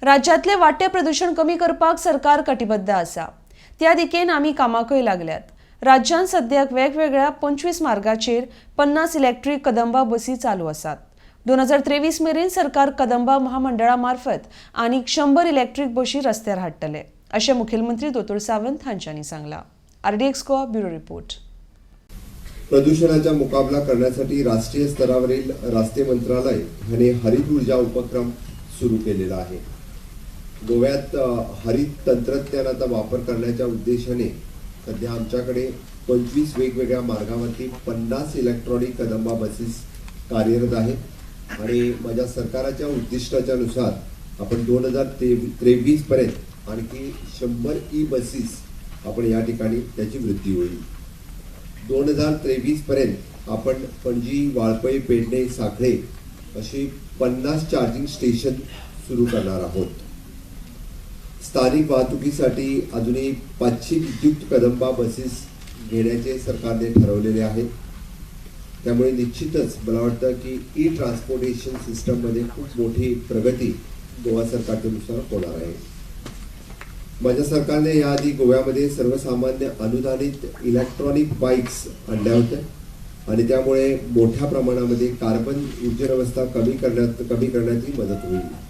राज्यातले वाटे प्रदूषण कमी करपाक सरकार कटिबद्ध आसा। त्या दिकेन आमी कामाकय लागल्यात। राज्यात सद्याक वेगवेगळ्या 25 मार्गाचेर 50 इलेक्ट्रिक कदंबा बसी चालू आसात। 2023 मेरेन सरकार कदंबा महामंडळा मार्फत आनीक 100 इलेक्ट्रिक बसी रस्त्यार हाडटले, अशें मुखेलमंत्री दोतोर सावंत हांच्यांनी सांगला। RDX Goa bureau report. प्रदूषणाचा मुकाबला करण्यासाठी राष्ट्रीय स्तरावरील रस्ते मंत्रालय यांनी हरित ऊर्जा उपक्रम सुरू केलेला आहे। गोव्यात हरित तंत्रज्ञानाचा वापर करण्याच्या उद्देशाने सध्या आमच्याकडे 25 वेगवेगळ्या मार्गावरती 50 इलेक्ट्रॉनिक कदंबा बसेस कार्यरत आहेत आणि माझ्या सरकारच्या उद्दिष्टाच्या नुसार आपण 2023 पर्यंत आणखी 100 ई बसेस आपण या ठिकाणी त्याची वृद्धी होईल। 2023 पर्यंत आपण पणजी, वाळपई, पेडणे, साखळे अशी 50 चार्जिंग स्टेशन सुरू करणार आहोत। स्थानिक वाहतुकीसाठी अजूनही 500 विद्युत कदंबा बसेस घेण्याचे सरकारने ठरवलेले आहे। त्यामुळे निश्चितच मला वाटतं की ई ट्रान्सपोर्टेशन सिस्टममध्ये खूप मोठी प्रगती गोवा सरकारच्या नुसार होणार आहे। माझ्या सरकारने याआधी गोव्यामध्ये सर्वसामान्य अनुदानित इलेक्ट्रॉनिक बाईक्स आणल्या होत्या आणि त्यामुळे मोठ्या प्रमाणामध्ये कार्बन ऊर्जा व्यवस्था कमी करण्यात मदत होईल।